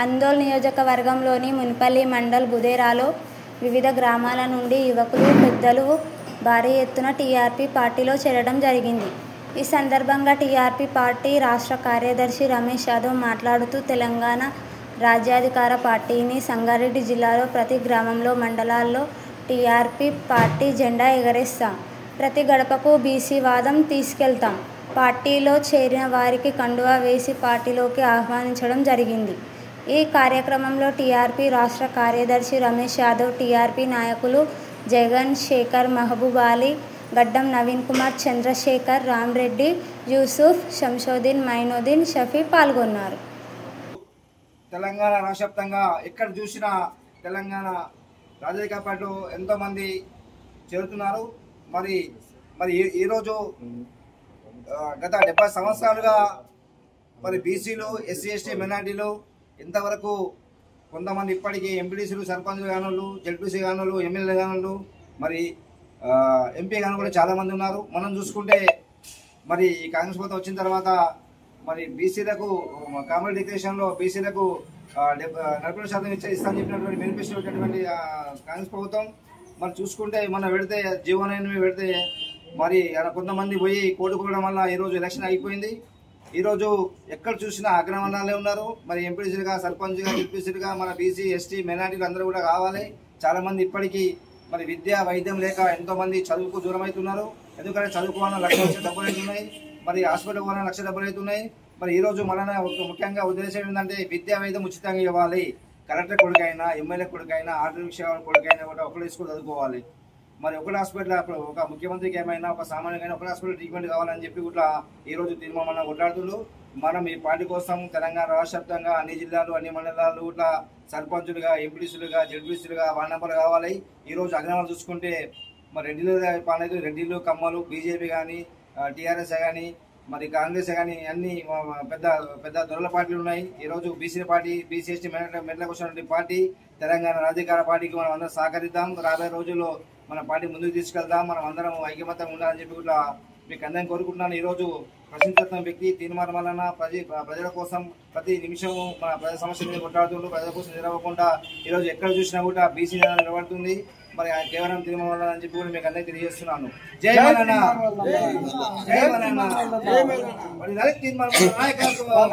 అందోల్ నియోజకవర్గంలోని మునిపల్లి మండల్ బుదేరాలో వివిధ గ్రామాల నుండి యువకులు, పెద్దలు భారీ ఎత్తున టీఆర్పీ పార్టీలో చేరడం జరిగింది. ఈ సందర్భంగా టీఆర్పీ పార్టీ రాష్ట్ర కార్యదర్శి రమేష్ యాదవ్ మాట్లాడుతూ, తెలంగాణ రాజ్యాధికార పార్టీని సంగారెడ్డి జిల్లాలో ప్రతి గ్రామంలో, మండలాల్లో టీఆర్పీ పార్టీ జెండా ఎగరేస్తాం. ప్రతి గడపకు బీసీ వాదం తీసుకెళ్తాం. పార్టీలో చేరిన వారికి కండువా వేసి పార్టీలోకి ఆహ్వానించడం జరిగింది. ఈ కార్యక్రమంలో టీఆర్పీ రాష్ట్ర కార్యదర్శి రమేష్ యాదవ్, టీఆర్పీ నాయకులు జగన్, శేఖర్, మహబూబ్ అలీ, గడ్డం నవీన్ కుమార్, చంద్రశేఖర్, రామ్రెడ్డి, యూసుఫ్, శంషోద్దీన్, మైనుద్దీన్, షఫీ పాల్గొన్నారు. తెలంగాణ రాష్ట్రవ్యాప్తంగా ఎక్కడ చూసినా తెలంగాణ రాజకీయ పార్టీలో ఎంతోమంది చేరుతున్నారు. మరి ఈరోజు గత 70 సంవత్సరాలుగా మరి బీసీలు, ఎస్సీ, ఎస్టీ, మైనార్టీలు ఇంతవరకు కొంతమంది ఇప్పటికీ ఎంపీటీసీలు, సర్పంచ్లు కానోళ్ళు, జెడ్పీసీ కానోళ్ళు, ఎమ్మెల్యే కానోళ్ళు, మరి ఎంపీ కాని కూడా చాలామంది ఉన్నారు. మనం చూసుకుంటే మరి ఈ కాంగ్రెస్ ప్రభుత్వం వచ్చిన తర్వాత మరి బీసీలకు కామన్ డిక్లరేషన్లో బీసీలకు 40% ఇస్తామని చెప్పినటువంటి మేనిఫెస్టో వచ్చినటువంటి కాంగ్రెస్ ప్రభుత్వం మరి చూసుకుంటే మనం పెడితే జీవోనైనా పెడితే మరి కొంతమంది పోయి కోడుకోవడం వల్ల ఈరోజు ఎలక్షన్ అయిపోయింది. ఈరోజు ఎక్కడ చూసినా అగ్రవర్ణాలే ఉన్నారు. మరి ఎంపీసీలుగా, సర్పంచ్గా, డిప్యూసీలుగా మన బీసీ, ఎస్టీ, మైనార్టీలు అందరూ కూడా కావాలి. చాలామంది ఇప్పటికీ మరి విద్య, వైద్యం లేక ఎంతోమంది చదువుకు దూరం అవుతున్నారు. ఎందుకంటే చదువుకోవాలన్నా లక్ష డబ్బులు అవుతున్నాయి, మరి హాస్పిటల్ పోవాలన్నా లక్ష డబ్బులు అవుతున్నాయి. మరి ఈరోజు మన ముఖ్యంగా ఉద్దేశం ఏంటంటే విద్యా వైద్యం ఉచితంగా ఇవ్వాలి. కలెక్టర్ కొడుకైనా, ఎమ్మెల్యే కొడుకైనా, ఆటో రిక్షా కొడుకైనా కూడా ఒకటే స్కూల్ చదువుకోవాలి. మరి ఒకటి హాస్పిటల్ ఒక ముఖ్యమంత్రికి ఏమైనా, ఒక సామాన్యుకైనా ఒక హాస్పిటల్ ట్రీట్మెంట్ కావాలని చెప్పి కూడా ఈరోజు తీర్మానం కొట్లాడుతున్నారు. మనం ఈ పార్టీ కోసం తెలంగాణ రాష్ట్రవ్యాప్తంగా అన్ని జిల్లాలు, అన్ని మండలాలు ఇట్లా సర్పంచులుగా, ఎంపీటీసీలుగా, జెడ్పీసీలుగా వార్డు మెంబర్లు కావాలి. ఈరోజు అగ్రవర్ణాలు చూసుకుంటే మరి రెడ్డిలు, కమ్మలు, బీజేపీ కానీ, టీఆర్ఎస్ కానీ, మరి కాంగ్రెస్ కానీ అన్ని పెద్ద దొరల పార్టీలు ఉన్నాయి. ఈరోజు బీసీ పార్టీ, బీసీ, ఎస్టీ, మెట్లకు వచ్చినటువంటి పార్టీ తెలంగాణ రాజకీయ పార్టీకి మనం అందరం సహకరిద్దాం. రాబోయే రోజుల్లో మన పార్టీ ముందుకు తీసుకెళ్దాం. మనం అందరం ఐక్యమత్యంగా ఉండాలని చెప్పి కూడా మీకు అందరినీ కోరుకుంటున్నాను. ఈరోజు ప్రశ్నించిన వ్యక్తి తీర్మానం వలన ప్రజల కోసం ప్రతి నిమిషము మన ప్రజల సమస్య మీద కొట్లాడుతుంటూ ప్రజల కోసం నిలవకుండా ఈరోజు ఎక్కడ చూసినా కూడా బీసీ నిలబడుతుంది. మరి కేవలం తీర్మానం వల్ల అని చెప్పి కూడా మీకు అందరికీ తెలియజేస్తున్నాను. జై మల్లన్న, జై మల్లన్న. మరి తీర్మానం నాయకత్వం.